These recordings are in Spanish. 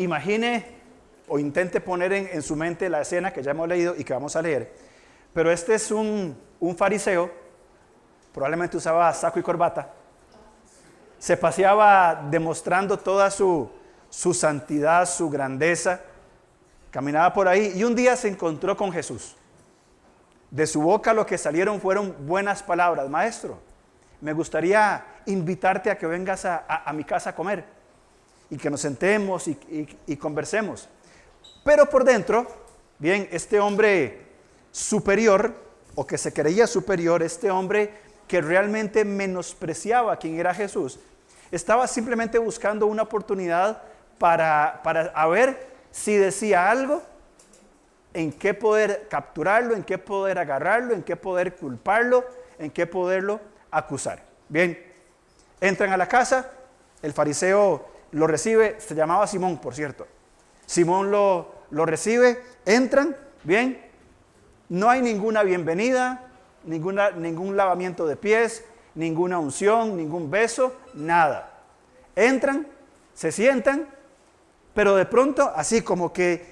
imagine o intente poner en su mente la escena que ya hemos leído y que vamos a leer. Pero este es un fariseo, probablemente usaba saco y corbata, se paseaba demostrando toda su santidad, su grandeza, caminaba por ahí y un día se encontró con Jesús. De su boca lo que salieron fueron buenas palabras. Maestro, me gustaría invitarte a que vengas a mi casa a comer y que nos sentemos y conversemos. Pero por dentro, bien, este hombre superior, o que se creía superior, este hombre que realmente menospreciaba a quien era Jesús, estaba simplemente buscando una oportunidad para ver si decía algo, en qué poder capturarlo, en qué poder agarrarlo, en qué poder culparlo, en qué poderlo acusar. Bien, entran a la casa, el fariseo lo recibe, se llamaba Simón, por cierto. Simón lo recibe, entran, bien, no hay ninguna bienvenida, ningún lavamiento de pies, ninguna unción, ningún beso, nada. Entran, se sientan, pero de pronto, así como que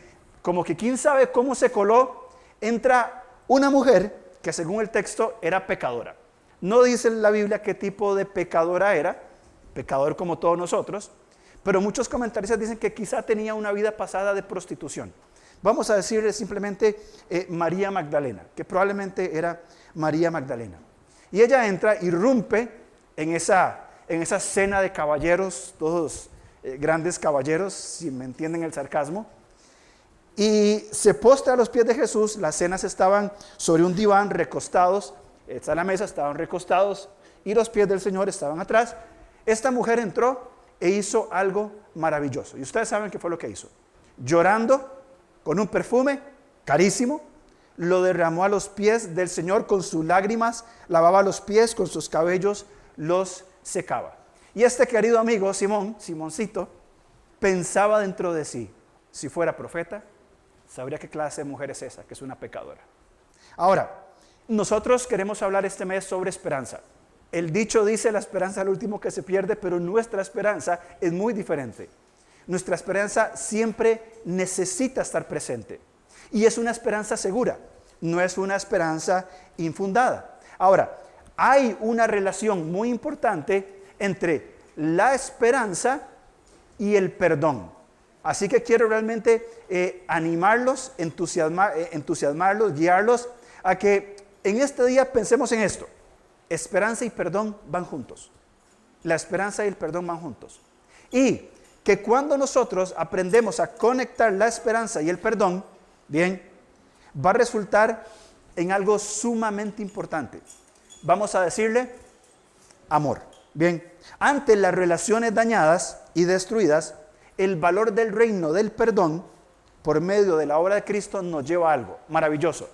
quién sabe cómo se coló, entra una mujer que según el texto era pecadora. No dice la Biblia qué tipo de pecadora era, pecador como todos nosotros, pero muchos comentaristas dicen que quizá tenía una vida pasada de prostitución. Vamos a decirle simplemente María Magdalena, que probablemente era María Magdalena. Y ella entra, irrumpe en esa cena de caballeros, todos grandes caballeros, si me entienden el sarcasmo, y se postra a los pies de Jesús. Las cenas estaban sobre un diván, recostados, está la mesa, estaban recostados, y los pies del Señor estaban atrás. Esta mujer entró e hizo algo maravilloso. Y ustedes saben qué fue lo que hizo. Llorando, con un perfume carísimo, lo derramó a los pies del Señor con sus lágrimas, lavaba los pies, con sus cabellos los secaba. Y este querido amigo, Simoncito, pensaba dentro de sí, si fuera profeta, sabría qué clase de mujer es esa, que es una pecadora. Ahora, nosotros queremos hablar este mes sobre esperanza. El dicho dice, la esperanza es lo último que se pierde, pero nuestra esperanza es muy diferente. Nuestra esperanza siempre necesita estar presente. Y es una esperanza segura, no es una esperanza infundada. Ahora, hay una relación muy importante entre la esperanza y el perdón. Así que quiero realmente animarlos, entusiasmarlos, guiarlos a que en este día pensemos en esto. Esperanza y perdón van juntos. La esperanza y el perdón van juntos. Y que cuando nosotros aprendemos a conectar la esperanza y el perdón, bien, va a resultar en algo sumamente importante. Vamos a decirle amor. Bien, ante las relaciones dañadas y destruidas, el valor del reino del perdón, por medio de la obra de Cristo, nos lleva a algo maravilloso: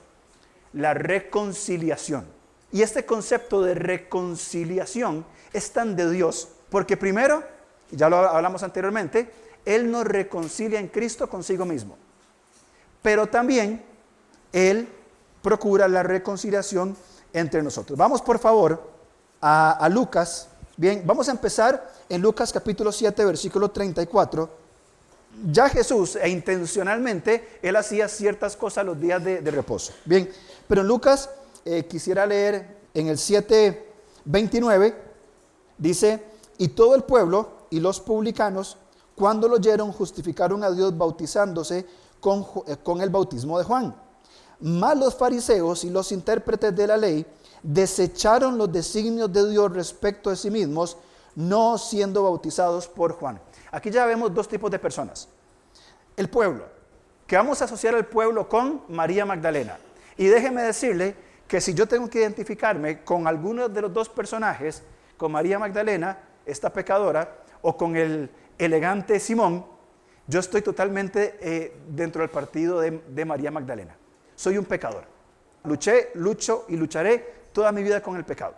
la reconciliación. Y este concepto de reconciliación es tan de Dios, porque primero, ya lo hablamos anteriormente, Él nos reconcilia en Cristo consigo mismo. Pero también Él procura la reconciliación entre nosotros. Vamos por favor a Lucas. Bien, vamos a empezar en Lucas capítulo 7, versículo 34. Ya Jesús, intencionalmente, Él hacía ciertas cosas los días de reposo. Bien, pero en Lucas quisiera leer en el 7:29, dice: y todo el pueblo y los publicanos, cuando lo oyeron, justificaron a Dios bautizándose con el bautismo de Juan. Mas los fariseos y los intérpretes de la ley desecharon los designios de Dios respecto de sí mismos, no siendo bautizados por Juan. Aquí ya vemos dos tipos de personas. El pueblo, que vamos a asociar al pueblo con María Magdalena. Y déjeme decirle que si yo tengo que identificarme con alguno de los dos personajes, con María Magdalena, esta pecadora, o con el elegante Simón, yo estoy totalmente dentro del partido de María Magdalena. Soy un pecador. Lucho y lucharé toda mi vida con el pecado.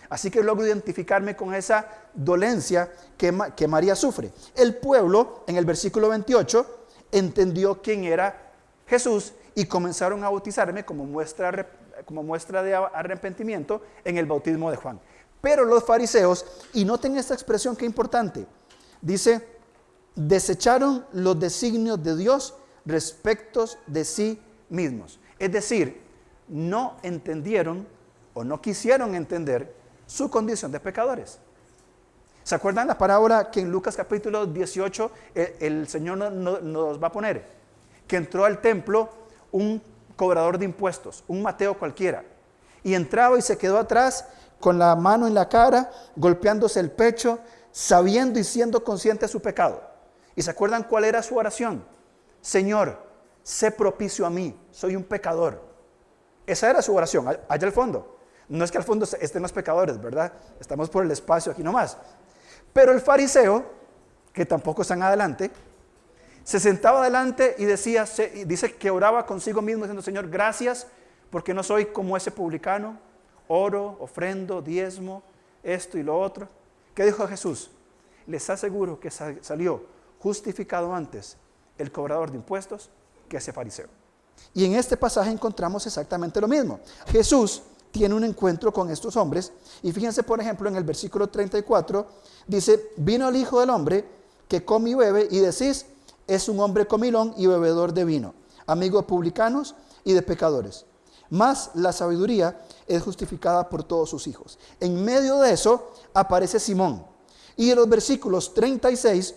Así que logro identificarme con esa dolencia que María sufre. El pueblo, en el versículo 28, entendió quién era Jesús y comenzaron a bautizarme como muestra de arrepentimiento en el bautismo de Juan. Pero los fariseos, y noten esta expresión que es importante, dice: desecharon los designios de Dios respecto de sí mismos. Es decir, no entendieron o no quisieron entender su condición de pecadores. ¿Se acuerdan la parábola que en Lucas capítulo 18 el Señor nos va a poner? Que entró al templo un cobrador de impuestos, un Mateo cualquiera, y entraba y se quedó atrás con la mano en la cara, golpeándose el pecho, sabiendo y siendo consciente de su pecado. ¿Y se acuerdan cuál era su oración? Señor, sé propicio a mí, soy un pecador. Esa era su oración, allá al fondo. No es que al fondo estén los pecadores, ¿verdad? Estamos por el espacio aquí nomás. Pero el fariseo, que tampoco están adelante, se sentaba adelante y dice que oraba consigo mismo diciendo, Señor, gracias porque no soy como ese publicano, oro, ofrendo, diezmo, esto y lo otro. ¿Qué dijo Jesús? Les aseguro que salió justificado antes el cobrador de impuestos que ese fariseo. Y en este pasaje encontramos exactamente lo mismo. Jesús tiene un encuentro con estos hombres y fíjense por ejemplo en el versículo 34 dice, vino el Hijo del Hombre que come y bebe y decís, es un hombre comilón y bebedor de vino, amigo de publicanos y de pecadores. Mas la sabiduría es justificada por todos sus hijos. En medio de eso aparece Simón. Y en los versículos 36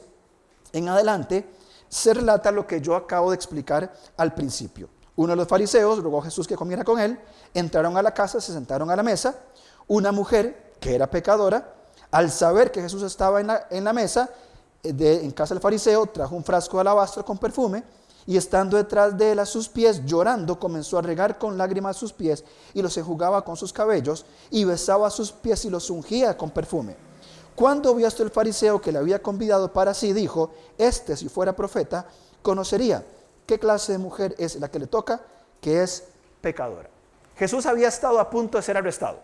en adelante se relata lo que yo acabo de explicar al principio. Uno de los fariseos rogó a Jesús que comiera con él. Entraron a la casa, se sentaron a la mesa. Una mujer que era pecadora, al saber que Jesús estaba en la mesa, en casa del fariseo, trajo un frasco de alabastro con perfume y estando detrás de él a sus pies, llorando, comenzó a regar con lágrimas sus pies y los enjugaba con sus cabellos y besaba sus pies y los ungía con perfume. Cuando vio esto el fariseo que le había convidado para sí, dijo, si fuera profeta, conocería qué clase de mujer es la que le toca, que es pecadora. Jesús había estado a punto de ser arrestado.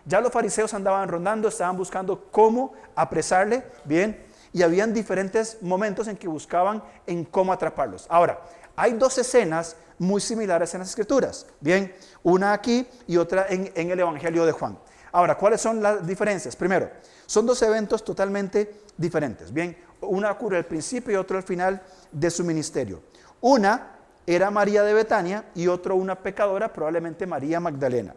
Ya los fariseos andaban rondando, estaban buscando cómo apresarle, bien, y habían diferentes momentos en que buscaban en cómo atraparlos. Ahora, hay dos escenas muy similares en las Escrituras, bien, una aquí y otra en el Evangelio de Juan. Ahora, ¿cuáles son las diferencias? Primero, son dos eventos totalmente diferentes, bien, una ocurre al principio y otro al final de su ministerio. Una era María de Betania y otro una pecadora, probablemente María Magdalena.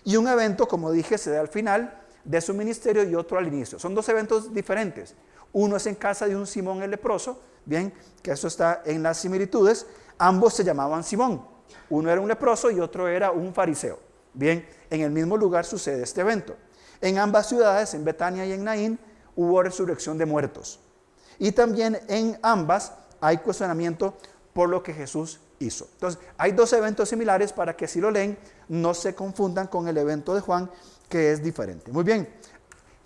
Y un evento, como dije, se da al final de su ministerio y otro al inicio. Son dos eventos diferentes. Uno es en casa de un Simón el leproso, bien, que eso está en las similitudes. Ambos se llamaban Simón. Uno era un leproso y otro era un fariseo. Bien, en el mismo lugar sucede este evento. En ambas ciudades, en Betania y en Naín, hubo resurrección de muertos. Y también en ambas hay cuestionamiento por lo que Jesús hizo. Entonces, hay dos eventos similares para que si lo leen, no se confundan con el evento de Juan, que es diferente. Muy bien.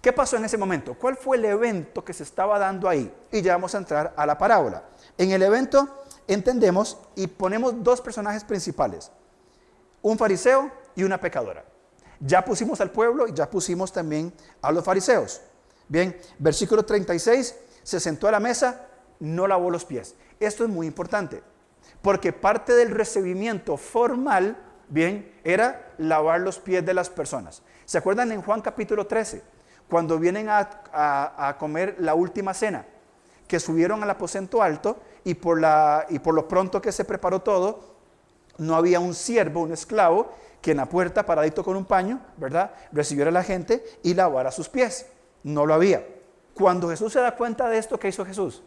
¿Qué pasó en ese momento? ¿Cuál fue el evento que se estaba dando ahí? Y ya vamos a entrar a la parábola. En el evento entendemos y ponemos dos personajes principales. Un fariseo y una pecadora. Ya pusimos al pueblo y ya pusimos también a los fariseos. Bien, versículo 36, se sentó a la mesa, no lavó los pies. Esto es muy importante, porque parte del recibimiento formal, bien, era lavar los pies de las personas. ¿Se acuerdan en Juan capítulo 13? Cuando vienen a comer la última cena, que subieron al aposento alto y por lo pronto que se preparó todo, no había un siervo, un esclavo, que en la puerta, paradito con un paño, ¿verdad?, recibiera a la gente y lavara sus pies. No lo había. Cuando Jesús se da cuenta de esto, ¿qué hizo Jesús?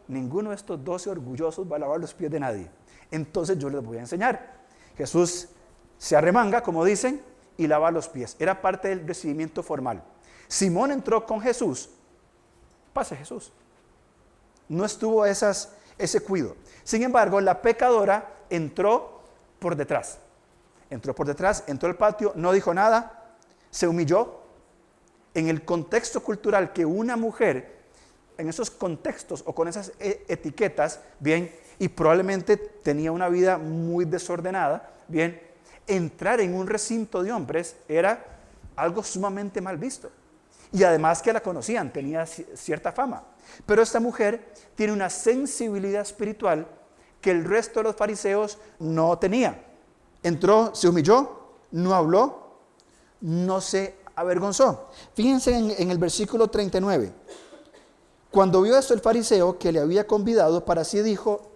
Ninguno de estos 12 orgullosos va a lavar los pies de nadie. Entonces yo les voy a enseñar. Jesús se arremanga, como dicen, y lava los pies. Era parte del recibimiento formal. Simón entró con Jesús. Pase Jesús. No estuvo ese cuidado. Sin embargo, la pecadora entró por detrás. Entró al patio, no dijo nada, se humilló. En el contexto cultural que una mujer, en esos contextos o con esas etiquetas, bien, y probablemente tenía una vida muy desordenada, bien, entrar en un recinto de hombres era algo sumamente mal visto. Y además que la conocían, tenía cierta fama. Pero esta mujer tiene una sensibilidad espiritual que el resto de los fariseos no tenía. Entró, se humilló, no habló, no se avergonzó. Fíjense en el versículo 39. Cuando vio esto el fariseo que le había convidado, para sí dijo,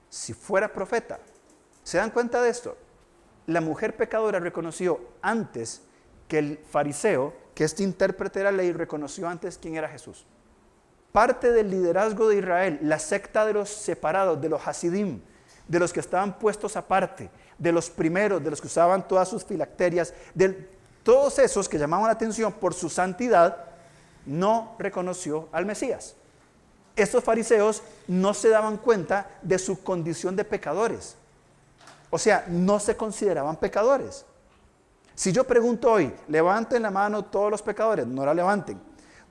si fuera profeta. ¿Se dan cuenta de esto? La mujer pecadora reconoció antes que el fariseo, que este intérprete de la ley, reconoció antes quién era Jesús. Parte del liderazgo de Israel, la secta de los separados, de los hasidim, de los que estaban puestos aparte, de los primeros, de los que usaban todas sus filacterias, de todos esos que llamaban la atención por su santidad, no reconoció al Mesías. Estos fariseos no se daban cuenta de su condición de pecadores. O sea, no se consideraban pecadores. Si yo pregunto hoy, levanten la mano todos los pecadores, no la levanten.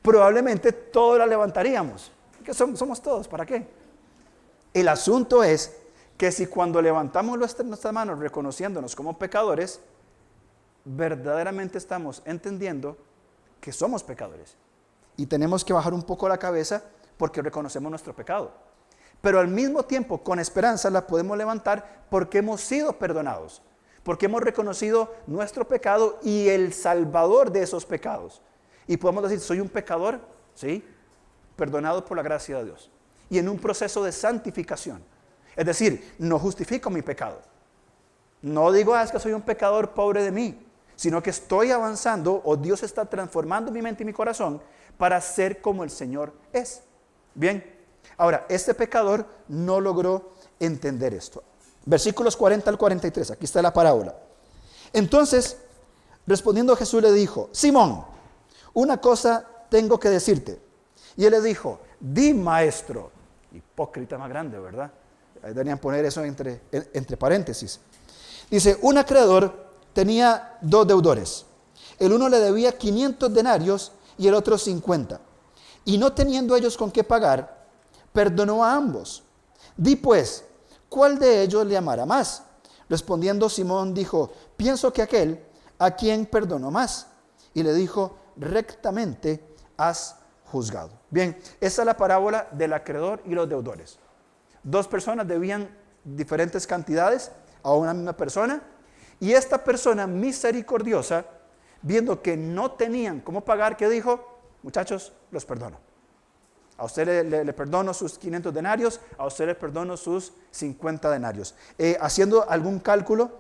Probablemente todos la levantaríamos. ¿Qué somos todos? ¿Para qué? El asunto es que si cuando levantamos nuestras manos reconociéndonos como pecadores, verdaderamente estamos entendiendo que somos pecadores. Y tenemos que bajar un poco la cabeza porque reconocemos nuestro pecado. Pero al mismo tiempo, con esperanza, la podemos levantar porque hemos sido perdonados. Porque hemos reconocido nuestro pecado y el Salvador de esos pecados. Y podemos decir, soy un pecador, ¿sí? Perdonado por la gracia de Dios. Y en un proceso de santificación. Es decir, no justifico mi pecado. No digo, es que soy un pecador, pobre de mí. Sino que estoy avanzando o Dios está transformando mi mente y mi corazón para ser como el Señor es. Bien, ahora, este pecador no logró entender esto. Versículos 40 al 43, aquí está la parábola. Entonces, respondiendo Jesús le dijo, Simón, una cosa tengo que decirte. Y él le dijo, di maestro. Hipócrita más grande, ¿verdad? Ahí deberían poner eso entre paréntesis. Dice, un acreedor tenía 2 deudores. El uno le debía 500 denarios y el otro 50. Y no teniendo ellos con qué pagar, perdonó a ambos. Di pues, ¿cuál de ellos le amará más? Respondiendo Simón dijo, pienso que aquel a quien perdonó más. Y le dijo, rectamente has juzgado. Bien, esa es la parábola del acreedor y los deudores. 2 personas debían diferentes cantidades a una misma persona. Y esta persona misericordiosa, viendo que no tenían cómo pagar, ¿qué dijo? Muchachos, los perdono. A usted le perdono sus 500 denarios, a usted le perdono sus 50 denarios. Haciendo algún cálculo,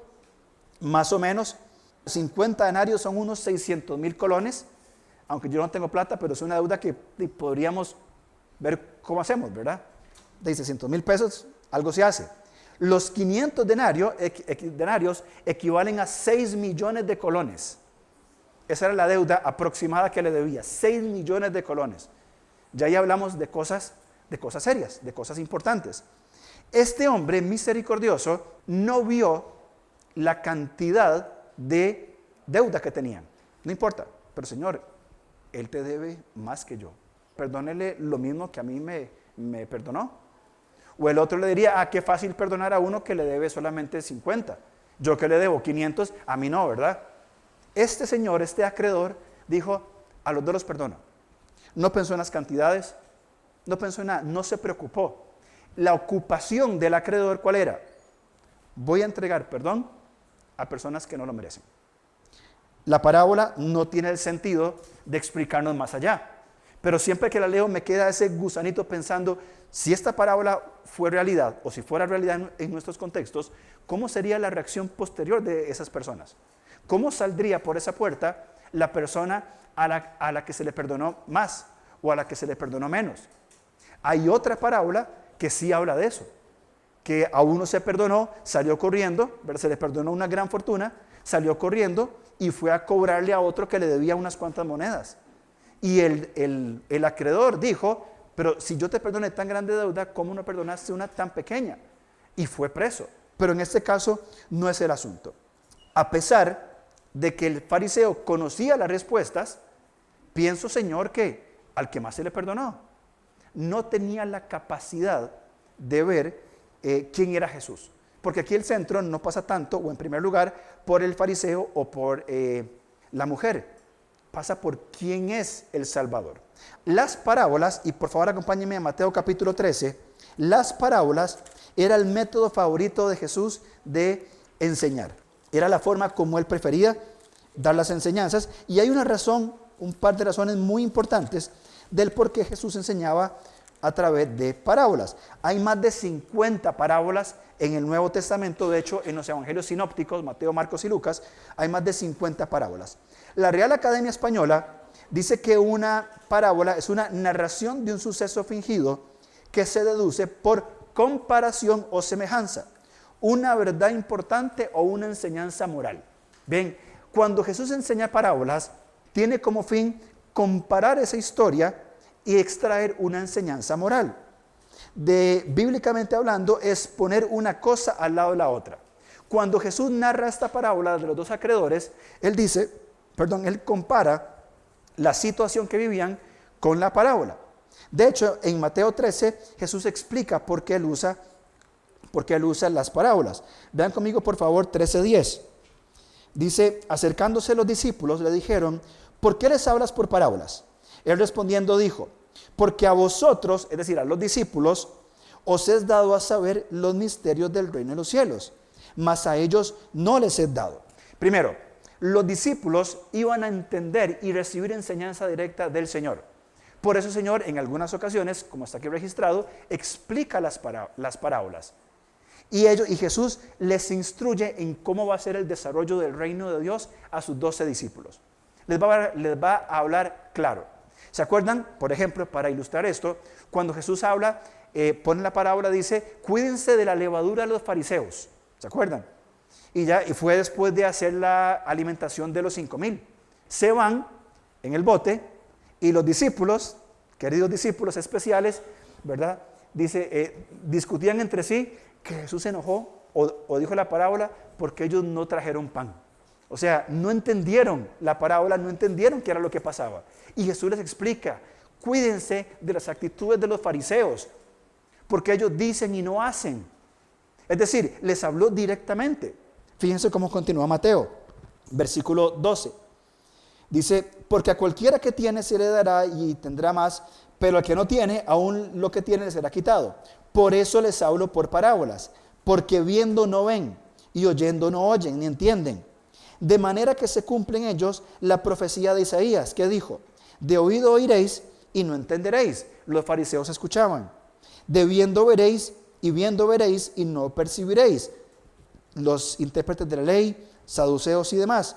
más o menos, 50 denarios son unos 600,000 colones, aunque yo no tengo plata, pero es una deuda que podríamos ver cómo hacemos, ¿verdad? De 600,000 pesos, algo se hace. Los 500 denarios equivalen a 6 millones de colones. Esa era la deuda aproximada que le debía, 6 millones de colones. Ya ahí hablamos de cosas serias, de cosas importantes. Este hombre misericordioso no vio la cantidad de deuda que tenían. No importa, pero Señor, Él te debe más que yo. Perdónele lo mismo que a mí me perdonó. O el otro le diría, qué fácil perdonar a uno que le debe solamente 50. Yo que le debo 500, a mí no, ¿verdad? Este señor, este acreedor, dijo, a los 2 los perdono. No pensó en las cantidades, no pensó en nada, no se preocupó. La ocupación del acreedor, ¿cuál era? Voy a entregar perdón a personas que no lo merecen. La parábola no tiene el sentido de explicarnos más allá. Pero siempre que la leo me queda ese gusanito pensando, si esta parábola fue realidad o si fuera realidad en nuestros contextos, ¿cómo sería la reacción posterior de esas personas? ¿Cómo saldría por esa puerta la persona a la que se le perdonó más o a la que se le perdonó menos? Hay otra parábola que sí habla de eso, que a uno se perdonó, salió corriendo, se le perdonó una gran fortuna, salió corriendo y fue a cobrarle a otro que le debía unas cuantas monedas. Y el acreedor dijo, pero si yo te perdoné tan grande deuda, ¿cómo no perdonaste una tan pequeña? Y fue preso. Pero en este caso no es el asunto. A pesar de que el fariseo conocía las respuestas, pienso, Señor, que al que más se le perdonó, no tenía la capacidad de ver quién era Jesús. Porque aquí el centro no pasa tanto, o en primer lugar, por el fariseo o por la mujer. Pasa por quién es el Salvador. Las parábolas, y por favor acompáñenme a Mateo capítulo 13, las parábolas era el método favorito de Jesús de enseñar. Era la forma como él prefería dar las enseñanzas. Y hay una razón, un par de razones muy importantes del por qué Jesús enseñaba a través de parábolas. Hay más de 50 parábolas en el Nuevo Testamento. De hecho, en los evangelios sinópticos, Mateo, Marcos y Lucas, hay más de 50 parábolas. La Real Academia Española dice que una parábola es una narración de un suceso fingido que se deduce por comparación o semejanza, una verdad importante o una enseñanza moral. Bien, cuando Jesús enseña parábolas, tiene como fin comparar esa historia y extraer una enseñanza moral. Bíblicamente hablando, es poner una cosa al lado de la otra. Cuando Jesús narra esta parábola de los dos acreedores, él compara la situación que vivían con la parábola. De hecho, en Mateo 13, Jesús explica por qué él usa las parábolas. Vean conmigo, por favor, 13:10. Dice, acercándose los discípulos, le dijeron, ¿por qué les hablas por parábolas? Él respondiendo dijo, porque a vosotros, es decir, a los discípulos, os es dado a saber los misterios del reino de los cielos, mas a ellos no les es dado. Primero, los discípulos iban a entender y recibir enseñanza directa del Señor. Por eso el Señor, en algunas ocasiones, como está aquí registrado, explica las parábolas. Y Jesús les instruye en cómo va a ser el desarrollo del reino de Dios a sus 12 discípulos. Les va a hablar claro. ¿Se acuerdan? Por ejemplo, para ilustrar esto, cuando Jesús habla, pone la parábola, dice, cuídense de la levadura de los fariseos. ¿Se acuerdan? Y fue después de hacer la alimentación de los 5,000. Se van en el bote y los discípulos, queridos discípulos especiales, ¿verdad? Dice, discutían entre sí que Jesús se enojó o dijo la parábola porque ellos no trajeron pan. O sea, no entendieron la parábola, no entendieron qué era lo que pasaba. Y Jesús les explica, cuídense de las actitudes de los fariseos, porque ellos dicen y no hacen. Es decir, les habló directamente. Fíjense cómo continúa Mateo, versículo 12. Dice, porque a cualquiera que tiene se le dará y tendrá más, pero al que no tiene, aún lo que tiene le será quitado. Por eso les hablo por parábolas, porque viendo no ven, y oyendo no oyen, ni entienden. De manera que se cumple en ellos la profecía de Isaías, que dijo, de oído oiréis y no entenderéis. Los fariseos escuchaban. De viendo veréis y viendo veréis y no percibiréis. Los intérpretes de la ley, saduceos y demás.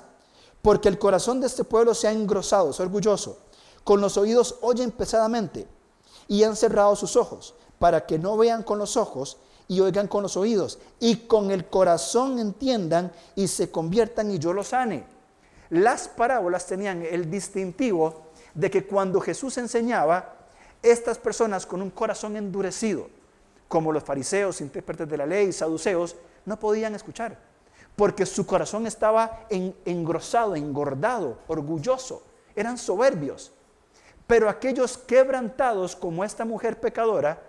Porque el corazón de este pueblo se ha engrosado, es orgulloso. Con los oídos oyen pesadamente y han cerrado sus ojos, para que no vean con los ojos y oigan con los oídos, y con el corazón entiendan y se conviertan y yo los sane. Las parábolas tenían el distintivo de que cuando Jesús enseñaba, estas personas con un corazón endurecido, como los fariseos, intérpretes de la ley, saduceos, no podían escuchar, porque su corazón estaba engrosado, engordado, orgulloso, eran soberbios. Pero aquellos quebrantados como esta mujer pecadora,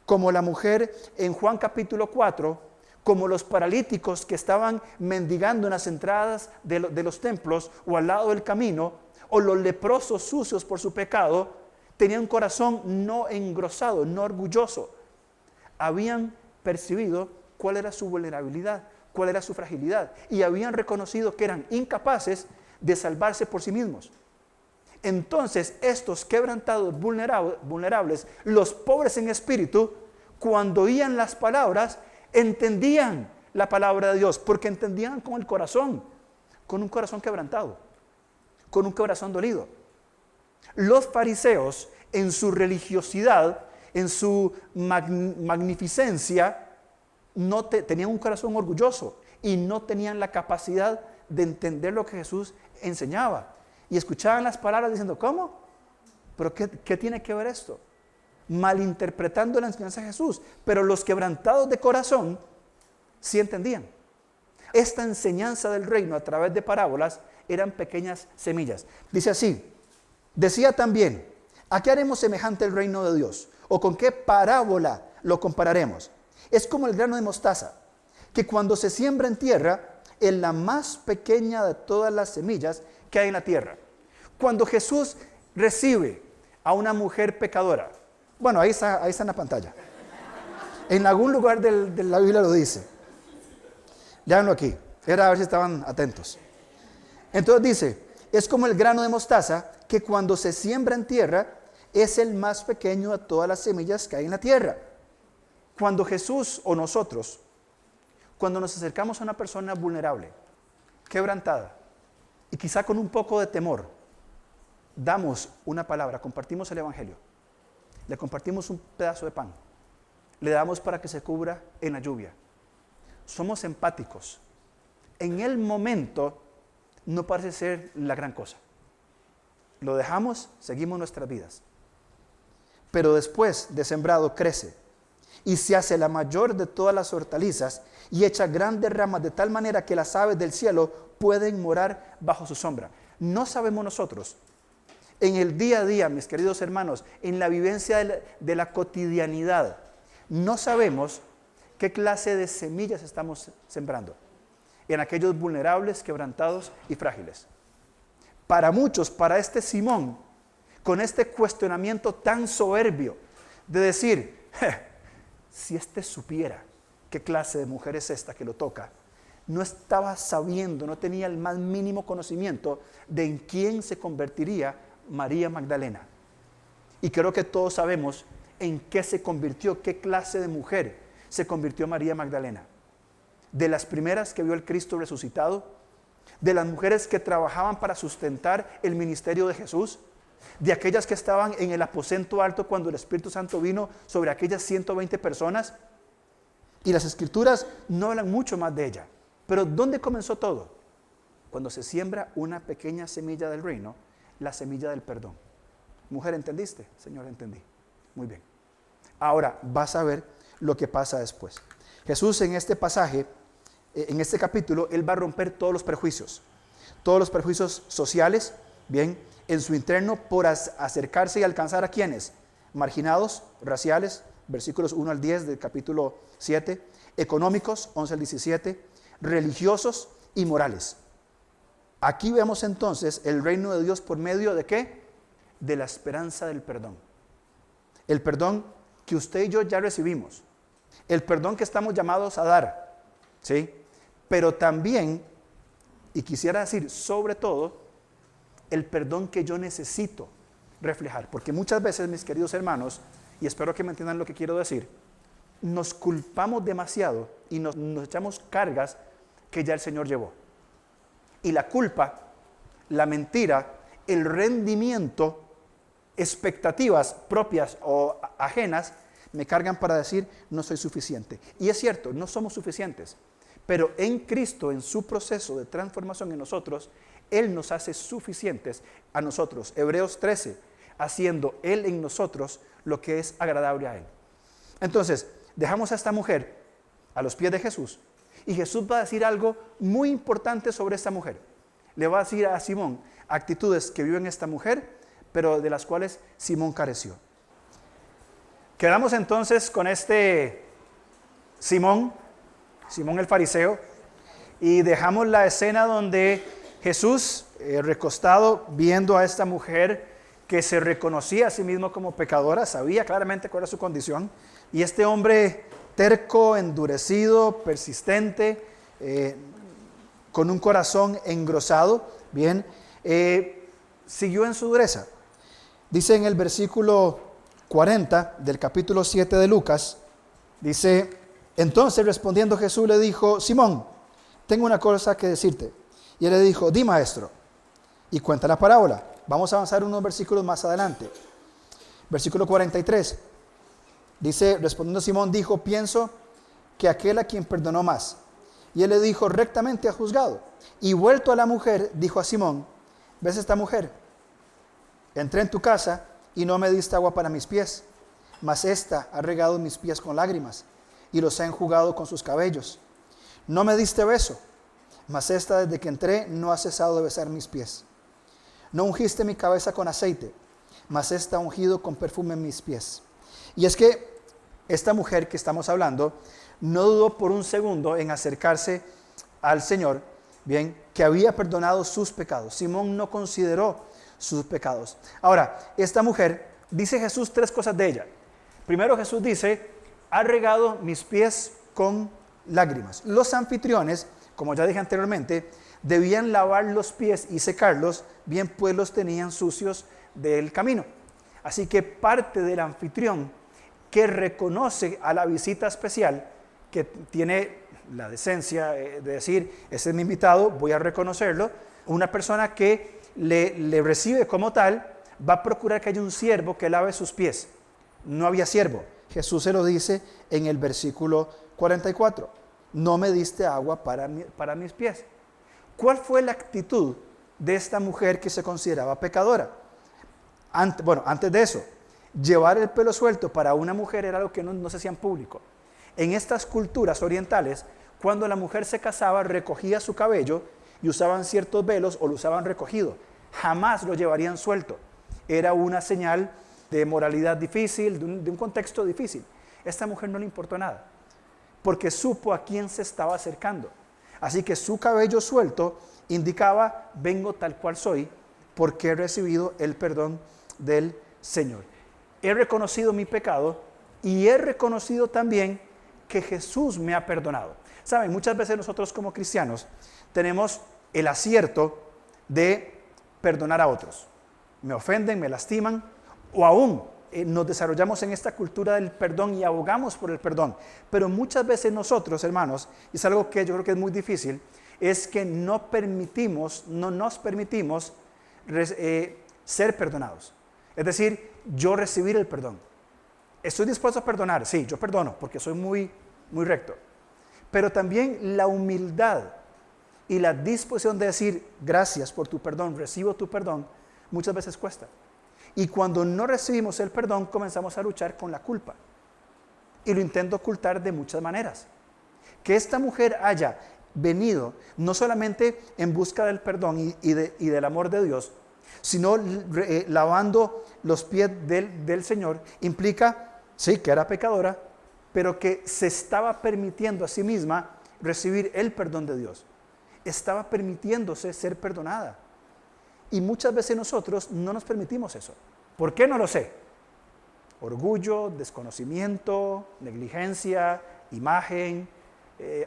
como la mujer en Juan capítulo 4, como los paralíticos que estaban mendigando en las entradas de los templos o al lado del camino, o los leprosos sucios por su pecado, tenían un corazón no engrosado, no orgulloso. Habían percibido cuál era su vulnerabilidad, cuál era su fragilidad, y habían reconocido que eran incapaces de salvarse por sí mismos. Entonces, estos quebrantados vulnerables, los pobres en espíritu, cuando oían las palabras, entendían la palabra de Dios, porque entendían con el corazón, con un corazón quebrantado, con un corazón dolido. Los fariseos, en su religiosidad, en su magnificencia, tenían un corazón orgulloso y no tenían la capacidad de entender lo que Jesús enseñaba. Y escuchaban las palabras diciendo, ¿cómo? ¿Pero qué tiene que ver esto? Malinterpretando la enseñanza de Jesús. Pero los quebrantados de corazón sí entendían. Esta enseñanza del reino a través de parábolas eran pequeñas semillas. Dice así, decía también, ¿a qué haremos semejante el reino de Dios? ¿O con qué parábola lo compararemos? Es como el grano de mostaza, que cuando se siembra en tierra, es la más pequeña de todas las semillas que hay en la tierra. Cuando Jesús recibe a una mujer pecadora, bueno, ahí está en la pantalla. En algún lugar de la Biblia lo dice. Léanlo aquí, era a ver si estaban atentos. Entonces dice, es como el grano de mostaza que cuando se siembra en tierra es el más pequeño de todas las semillas que hay en la tierra. Cuando Jesús o nosotros, cuando nos acercamos a una persona vulnerable, quebrantada, y quizá con un poco de temor, damos una palabra, compartimos el evangelio, le compartimos un pedazo de pan, le damos para que se cubra en la lluvia. Somos empáticos. En el momento no parece ser la gran cosa. Lo dejamos, seguimos nuestras vidas. Pero después de sembrado crece y se hace la mayor de todas las hortalizas y echa grandes ramas de tal manera que las aves del cielo pueden morar bajo su sombra. No sabemos nosotros, en el día a día, mis queridos hermanos, en la vivencia de la cotidianidad, no sabemos qué clase de semillas estamos sembrando en aquellos vulnerables, quebrantados y frágiles. Para muchos, para este Simón, con este cuestionamiento tan soberbio de decir, si este supiera qué clase de mujer es esta que lo toca, no estaba sabiendo, no tenía el más mínimo conocimiento de en quién se convertiría María Magdalena. Y creo que todos sabemos en qué se convirtió, qué clase de mujer se convirtió María Magdalena. De las primeras que vio al Cristo resucitado, de las mujeres que trabajaban para sustentar el ministerio de Jesús, de aquellas que estaban en el aposento alto cuando el Espíritu Santo vino sobre aquellas 120 personas. Y las Escrituras no hablan mucho más de ella. Pero ¿dónde comenzó todo? Cuando se siembra una pequeña semilla del reino, la semilla del perdón. Mujer, ¿entendiste? Señor, entendí. Muy bien. Ahora vas a ver lo que pasa después. Jesús en este pasaje, en este capítulo, Él va a romper todos los prejuicios sociales, bien, en su interno por acercarse y alcanzar a quienes, marginados, raciales, versículos 1 al 10 del capítulo 7, económicos, 11 al 17, religiosos y morales. Aquí vemos entonces el reino de Dios por medio de ¿qué? De la esperanza del perdón. El perdón que usted y yo ya recibimos. El perdón que estamos llamados a dar, ¿sí? Pero también, y quisiera decir sobre todo, el perdón que yo necesito reflejar. Porque muchas veces, mis queridos hermanos, y espero que me entiendan lo que quiero decir, nos culpamos demasiado y nos echamos cargas que ya el Señor llevó. Y la culpa, la mentira, el rendimiento, expectativas propias o ajenas, me cargan para decir, no soy suficiente. Y es cierto, no somos suficientes. Pero en Cristo, en su proceso de transformación en nosotros, Él nos hace suficientes a nosotros. Hebreos 13, haciendo Él en nosotros lo que es agradable a Él. Entonces, dejamos a esta mujer a los pies de Jesús. Y Jesús va a decir algo muy importante sobre esta mujer. Le va a decir a Simón actitudes que vive en esta mujer, pero de las cuales Simón careció. Quedamos entonces con este Simón el fariseo, y dejamos la escena donde Jesús, recostado, viendo a esta mujer que se reconocía a sí mismo como pecadora, sabía claramente cuál era su condición, y este hombre terco, endurecido, persistente, con un corazón engrosado, bien, siguió en su dureza. Dice en el versículo 40 del capítulo 7 de Lucas, dice, entonces respondiendo Jesús le dijo, Simón, tengo una cosa que decirte. Y él le dijo, di maestro, y cuenta la parábola. Vamos a avanzar unos versículos más adelante. Versículo 43. Dice, respondiendo Simón, dijo, pienso que aquel a quien perdonó más. Y él le dijo, rectamente has juzgado. Y vuelto a la mujer, dijo a Simón, ¿ves esta mujer? Entré en tu casa y no me diste agua para mis pies, mas ésta ha regado mis pies con lágrimas y los ha enjugado con sus cabellos. No me diste beso, mas ésta desde que entré no ha cesado de besar mis pies. No ungiste mi cabeza con aceite, mas ésta ha ungido con perfume mis pies. Y es que esta mujer que estamos hablando no dudó por un segundo en acercarse al Señor, bien, que había perdonado sus pecados. Simón no consideró sus pecados. Ahora, esta mujer, dice Jesús tres cosas de ella. Primero Jesús dice, ha regado mis pies con lágrimas. Los anfitriones, como ya dije anteriormente, debían lavar los pies y secarlos, bien pues los tenían sucios del camino. Así que parte del anfitrión que reconoce a la visita especial, que tiene la decencia de decir, ese es mi invitado, voy a reconocerlo, una persona que le recibe como tal, va a procurar que haya un siervo que lave sus pies. No había siervo. Jesús se lo dice en el versículo 44. No me diste agua para mis pies. ¿Cuál fue la actitud de esta mujer que se consideraba pecadora? Antes de eso, llevar el pelo suelto para una mujer era algo que no se hacía en público. En estas culturas orientales, cuando la mujer se casaba, recogía su cabello y usaban ciertos velos o lo usaban recogido. Jamás lo llevarían suelto. Era una señal de moralidad difícil, de un contexto difícil. Esta mujer no le importó nada, porque supo a quién se estaba acercando. Así que su cabello suelto indicaba, vengo tal cual soy, porque he recibido el perdón del Señor. He reconocido mi pecado y he reconocido también que Jesús me ha perdonado. Saben, muchas veces nosotros como cristianos tenemos el acierto de perdonar a otros. Me ofenden, me lastiman, o aún nos desarrollamos en esta cultura del perdón y abogamos por el perdón. Pero muchas veces nosotros, hermanos, y es algo que yo creo que es muy difícil, es que no nos permitimos ser perdonados. Es decir, yo recibir el perdón. Estoy dispuesto a perdonar, sí, yo perdono porque soy muy recto. Pero también la humildad y la disposición de decir gracias por tu perdón, recibo tu perdón, muchas veces cuesta. Y cuando no recibimos el perdón, comenzamos a luchar con la culpa. Y lo intento ocultar de muchas maneras. Que esta mujer haya venido no solamente en busca del perdón y del amor de Dios, sino lavando los pies del Señor, implica, sí, que era pecadora, pero que se estaba permitiendo a sí misma recibir el perdón de Dios. Estaba permitiéndose ser perdonada. Y muchas veces nosotros no nos permitimos eso. ¿Por qué? No lo sé. Orgullo, desconocimiento, negligencia, imagen,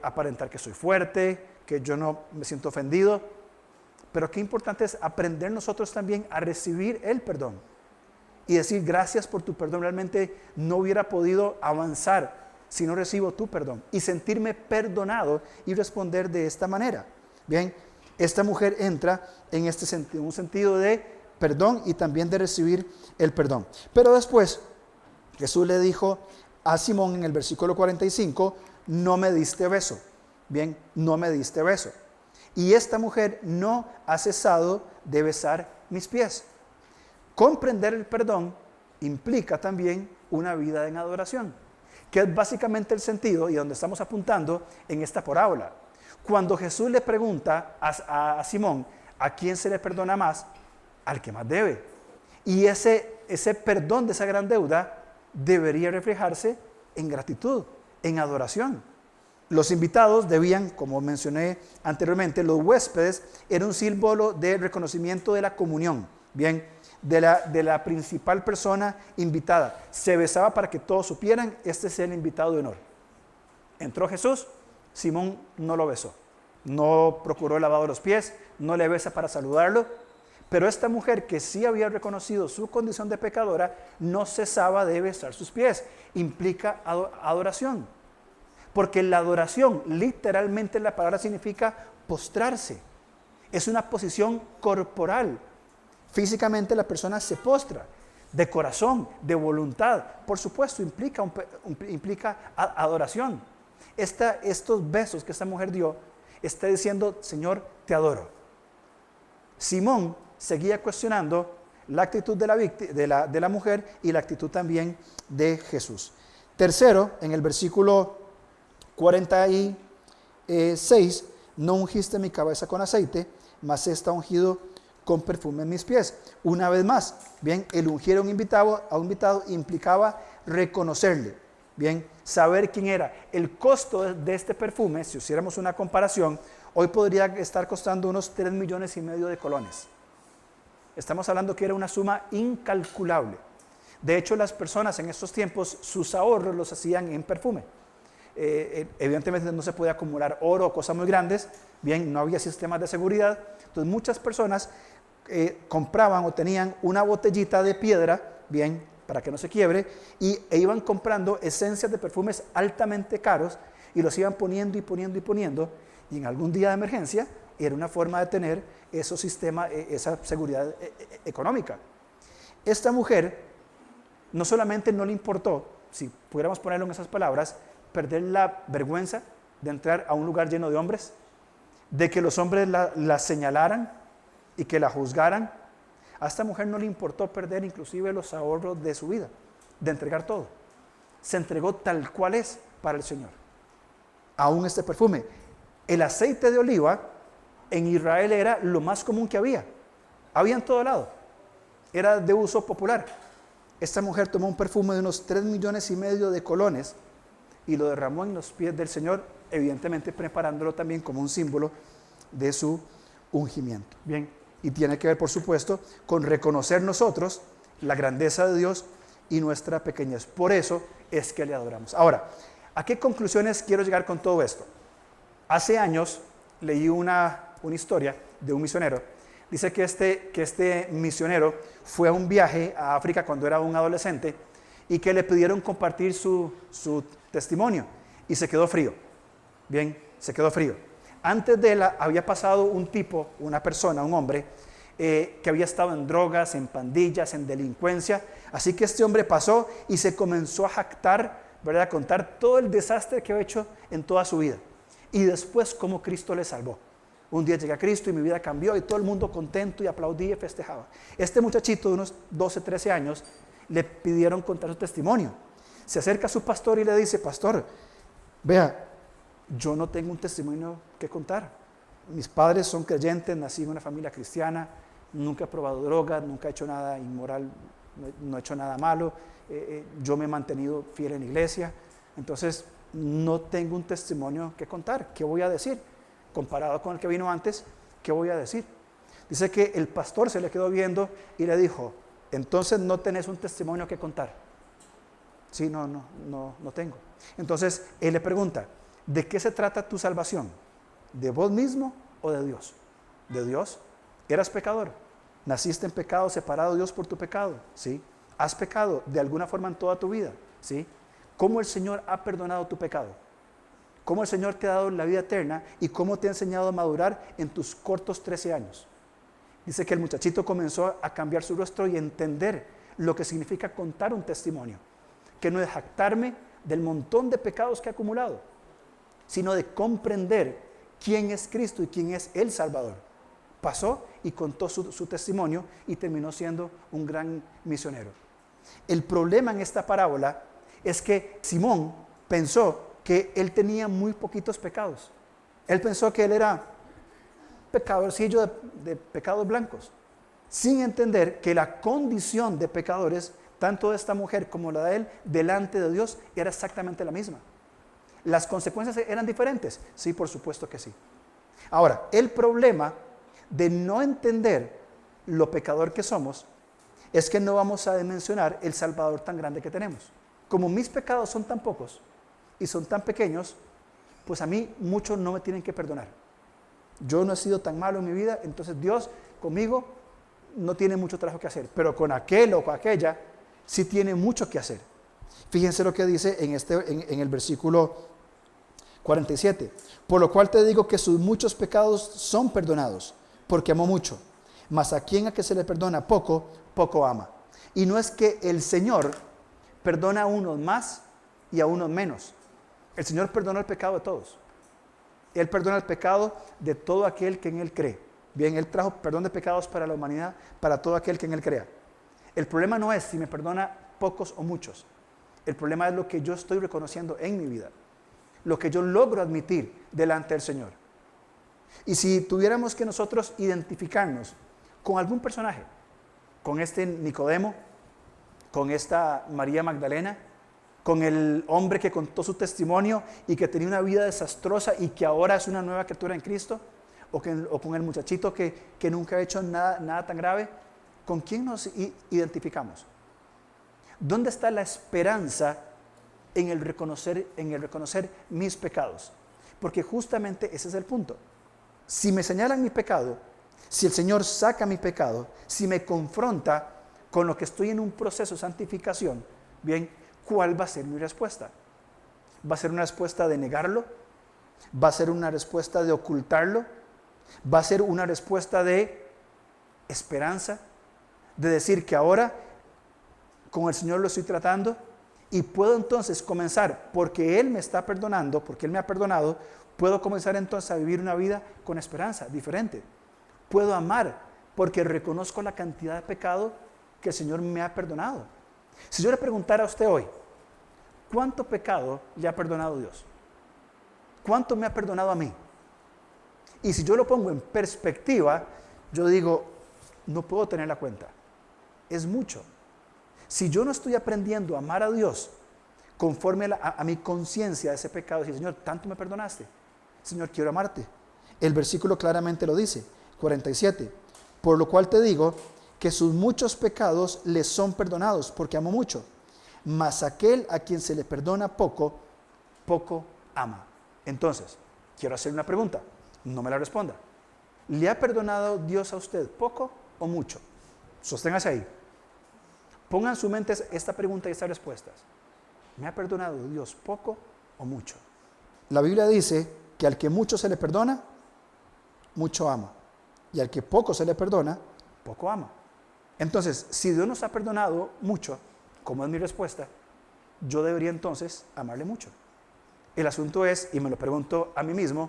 aparentar que soy fuerte, que yo no me siento ofendido. Pero qué importante es aprender nosotros también a recibir el perdón y decir gracias por tu perdón. Realmente no hubiera podido avanzar si no recibo tu perdón, y sentirme perdonado y responder de esta manera. Bien, esta mujer entra en este sentido, un sentido de perdón y también de recibir el perdón. Pero después Jesús le dijo a Simón en el versículo 45, no me diste beso. Bien, no me diste beso. Y esta mujer no ha cesado de besar mis pies. Comprender el perdón implica también una vida en adoración, que es básicamente el sentido y donde estamos apuntando en esta parábola. Cuando Jesús le pregunta a Simón, ¿a quién se le perdona más? Al que más debe. Y ese perdón de esa gran deuda debería reflejarse en gratitud, en adoración. Los invitados debían, como mencioné anteriormente, los huéspedes, era un símbolo de reconocimiento de la comunión, bien, de la principal persona invitada. Se besaba para que todos supieran, este es el invitado de honor. Entró Jesús, Simón no lo besó, no procuró el lavado de los pies, no le besa para saludarlo, pero esta mujer que sí había reconocido su condición de pecadora, no cesaba de besar sus pies. Implica adoración. Porque la adoración, literalmente la palabra significa postrarse. Es una posición corporal. Físicamente la persona se postra, de corazón, de voluntad. Por supuesto, implica adoración. Estos besos que esta mujer dio, está diciendo, Señor, te adoro. Simón seguía cuestionando la actitud de la mujer y la actitud también de Jesús. Tercero, en el versículo 46, no ungiste mi cabeza con aceite, mas está ungido con perfume en mis pies. Una vez más, bien, el ungir a un invitado implicaba reconocerle, bien, saber quién era. El costo de este perfume, si hiciéramos una comparación, hoy podría estar costando unos 3,5 millones de colones. Estamos hablando que era una suma incalculable. De hecho, las personas en estos tiempos, sus ahorros los hacían en perfume. Evidentemente no se podía acumular oro o cosas muy grandes, bien, no había sistemas de seguridad, entonces muchas personas compraban o tenían una botellita de piedra, bien, para que no se quiebre, e iban comprando esencias de perfumes altamente caros y los iban poniendo y poniendo y poniendo, y en algún día de emergencia era una forma de tener ese sistema, esa seguridad económica. Esta mujer no solamente no le importó, si pudiéramos ponerlo en esas palabras, perder la vergüenza de entrar a un lugar lleno de hombres, de que los hombres la señalaran y que la juzgaran. A esta mujer no le importó perder inclusive los ahorros de su vida, de entregar todo. Se entregó tal cual es para el Señor. Aún este perfume. El aceite de oliva en Israel era lo más común que había. Había en todo lado. Era de uso popular. Esta mujer tomó un perfume de unos 3,5 millones de colones y lo derramó en los pies del Señor, evidentemente preparándolo también como un símbolo de su ungimiento. Bien, y tiene que ver, por supuesto, con reconocer nosotros la grandeza de Dios y nuestra pequeñez. Por eso es que le adoramos. Ahora, ¿a qué conclusiones quiero llegar con todo esto? Hace años leí una historia de un misionero. Dice que este misionero fue a un viaje a África cuando era un adolescente y que le pidieron compartir su testimonio y se quedó frío. Bien, se quedó frío. Antes de él había pasado un tipo, una persona, un hombre, que había estado en drogas, en pandillas, en delincuencia. Así que este hombre pasó y se comenzó a jactar, ¿verdad? A contar todo el desastre que había hecho en toda su vida. Y después cómo Cristo le salvó. Un día llegué a Cristo y mi vida cambió y todo el mundo contento y aplaudía y festejaba. Este muchachito de unos 12, 13 años le pidieron contar su testimonio. Se acerca a su pastor y le dice: pastor, vea, yo no tengo un testimonio que contar. Mis padres son creyentes, nací en una familia cristiana, nunca he probado drogas, nunca he hecho nada inmoral, no he hecho nada malo, yo me he mantenido fiel en la iglesia, entonces no tengo un testimonio que contar. ¿Qué voy a decir? Comparado con el que vino antes, ¿qué voy a decir? Dice que el pastor se le quedó viendo y le dijo: entonces no tenés un testimonio que contar. Sí, no tengo. Entonces él le pregunta: ¿de qué se trata tu salvación? ¿De vos mismo o de Dios? ¿De Dios? ¿Eras pecador? ¿Naciste en pecado, separado de Dios por tu pecado? ¿Sí? ¿Has pecado de alguna forma en toda tu vida? ¿Sí? ¿Cómo el Señor ha perdonado tu pecado? ¿Cómo el Señor te ha dado la vida eterna y cómo te ha enseñado a madurar en tus cortos 13 años? Dice que el muchachito comenzó a cambiar su rostro y a entender lo que significa contar un testimonio, que no es jactarme del montón de pecados que he acumulado, sino de comprender quién es Cristo y quién es el Salvador. Pasó y contó su testimonio y terminó siendo un gran misionero. El problema en esta parábola es que Simón pensó que él tenía muy poquitos pecados. Él pensó que él era pecadorcillo de pecados blancos, sin entender que la condición de pecadores, tanto de esta mujer como la de él, delante de Dios, era exactamente la misma. ¿Las consecuencias eran diferentes? Sí, por supuesto que sí. Ahora, el problema de no entender lo pecador que somos es que no vamos a dimensionar el Salvador tan grande que tenemos. Como mis pecados son tan pocos y son tan pequeños, pues a mí muchos no me tienen que perdonar. Yo no he sido tan malo en mi vida, entonces Dios conmigo no tiene mucho trabajo que hacer, pero con aquel o con aquella sí tiene mucho que hacer. Fíjense lo que dice en el versículo 47. Por lo cual te digo que sus muchos pecados son perdonados, porque amó mucho. Mas a quien a que se le perdona poco, poco ama. Y no es que el Señor perdona a unos más y a unos menos. El Señor perdona el pecado de todos. Él perdona el pecado de todo aquel que en Él cree. Bien, Él trajo perdón de pecados para la humanidad, para todo aquel que en Él crea. El problema no es si me perdona pocos o muchos. El problema es lo que yo estoy reconociendo en mi vida, lo que yo logro admitir delante del Señor. Y si tuviéramos que nosotros identificarnos con algún personaje, con este Nicodemo, con esta María Magdalena, con el hombre que contó su testimonio y que tenía una vida desastrosa y que ahora es una nueva criatura en Cristo, o con el muchachito que nunca ha hecho nada tan grave, ¿con quién nos identificamos? ¿Dónde está la esperanza en el reconocer mis pecados? Porque justamente ese es el punto. Si me señalan mi pecado, si el Señor saca mi pecado, si me confronta, con lo que estoy en un proceso de santificación, bien, ¿cuál va a ser mi respuesta? ¿Va a ser una respuesta de negarlo? ¿Va a ser una respuesta de ocultarlo? ¿Va a ser una respuesta de esperanza? De decir que ahora con el Señor lo estoy tratando y puedo entonces comenzar, porque Él me está perdonando, porque Él me ha perdonado, puedo comenzar entonces a vivir una vida con esperanza, diferente. Puedo amar porque reconozco la cantidad de pecado que el Señor me ha perdonado. Si yo le preguntara a usted hoy, ¿cuánto pecado le ha perdonado Dios? ¿Cuánto me ha perdonado a mí? Y si yo lo pongo en perspectiva, yo digo, no puedo tener la cuenta. Es mucho. Si yo no estoy aprendiendo a amar a Dios conforme a mi conciencia de ese pecado, decir, Señor, tanto me perdonaste. Señor, quiero amarte. El versículo claramente lo dice, 47. Por lo cual te digo que sus muchos pecados les son perdonados, porque amo mucho. Mas aquel a quien se le perdona poco, poco ama. Entonces, quiero hacer una pregunta. No me la responda. ¿Le ha perdonado Dios a usted poco o mucho? Sosténgase ahí. Ponga en su mente esta pregunta y estas respuestas. ¿Me ha perdonado Dios poco o mucho? La Biblia dice que al que mucho se le perdona, mucho ama. Y al que poco se le perdona, poco ama. Entonces, si Dios nos ha perdonado mucho, como es mi respuesta, yo debería entonces amarle mucho. El asunto es, y me lo pregunto a mí mismo,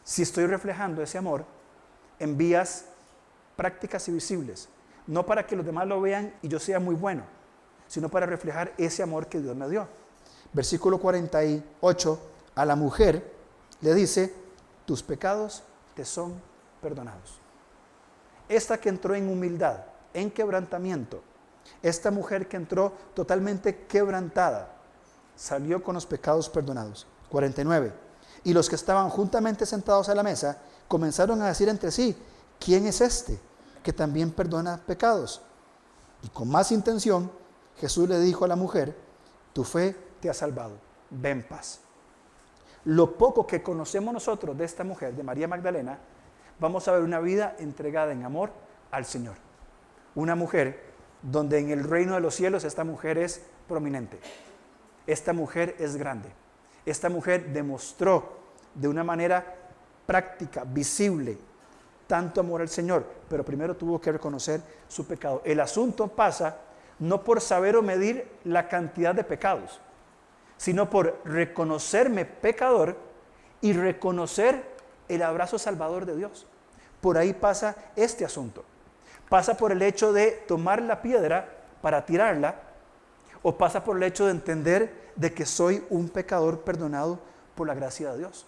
si estoy reflejando ese amor en vías prácticas y visibles, no para que los demás lo vean y yo sea muy bueno, sino para reflejar ese amor que Dios me dio. Versículo 48, a la mujer le dice, tus pecados te son perdonados. Esta que entró en humildad, en quebrantamiento, esta mujer que entró totalmente quebrantada, salió con los pecados perdonados. 49. Y los que estaban juntamente sentados a la mesa comenzaron a decir entre sí, ¿quién es este que también perdona pecados? Y con más intención, Jesús le dijo a la mujer, tu fe te ha salvado, ve en paz. Lo poco que conocemos nosotros de esta mujer, de María Magdalena, vamos a ver una vida entregada en amor al Señor. Una mujer donde en el reino de los cielos esta mujer es prominente. Esta mujer es grande. Esta mujer demostró de una manera práctica, visible, tanto amor al Señor, pero primero tuvo que reconocer su pecado. El asunto pasa no por saber o medir la cantidad de pecados, sino por reconocerme pecador y reconocer el abrazo salvador de Dios. Por ahí pasa este asunto. Pasa por el hecho de tomar la piedra para tirarla, o pasa por el hecho de entender de que soy un pecador perdonado por la gracia de Dios.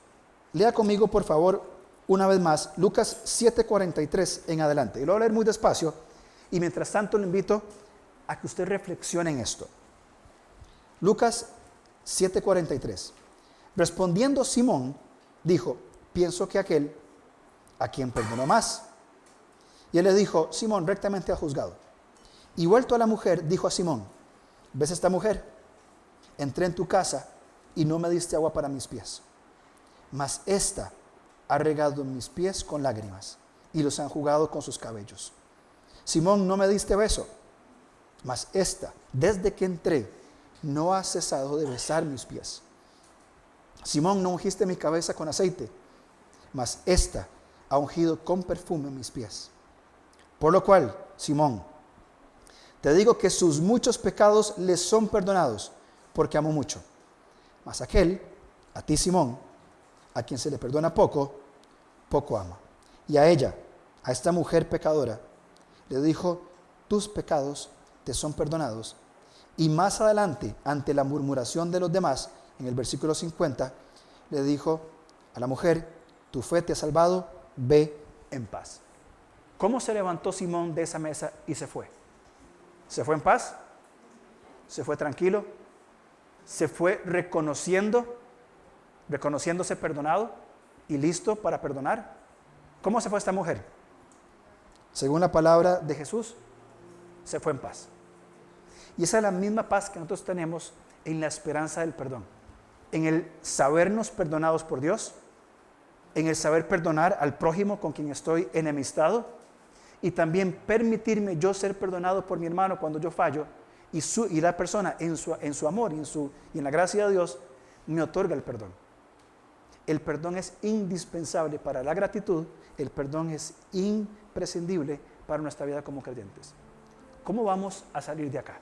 Lea conmigo, por favor, una vez más, Lucas 7:43 en adelante. Y lo voy a leer muy despacio, y mientras tanto le invito a que usted reflexione en esto. Lucas 7:43. Respondiendo Simón, dijo, pienso que aquel a quien perdonó más. Y él le dijo, Simón, rectamente ha juzgado. Y vuelto a la mujer, dijo a Simón, ¿ves esta mujer? Entré en tu casa y no me diste agua para mis pies. Mas esta ha regado mis pies con lágrimas y los ha enjugado con sus cabellos. Simón, no me diste beso. Mas esta, desde que entré, no ha cesado de besar mis pies. Simón, no ungiste mi cabeza con aceite. Mas esta ha ungido con perfume mis pies. Por lo cual, Simón, te digo que sus muchos pecados les son perdonados, porque amo mucho. Mas aquel, a ti Simón, a quien se le perdona poco, poco ama. Y a ella, a esta mujer pecadora, le dijo, tus pecados te son perdonados. Y más adelante, ante la murmuración de los demás, en el versículo 50, le dijo a la mujer, tu fe te ha salvado, ve en paz. ¿Cómo se levantó Simón de esa mesa y se fue? ¿Se fue en paz? ¿Se fue tranquilo? ¿Se fue reconociéndose perdonado y listo para perdonar? ¿Cómo se fue esta mujer? Según la palabra de Jesús, se fue en paz. Y esa es la misma paz que nosotros tenemos en la esperanza del perdón. En el sabernos perdonados por Dios, en el saber perdonar al prójimo con quien estoy enemistado, y también permitirme yo ser perdonado por mi hermano cuando yo fallo, y la persona en su amor y en la gracia de Dios me otorga el perdón. El perdón es indispensable para la gratitud, el perdón es imprescindible para nuestra vida como creyentes. ¿Cómo vamos a salir de acá?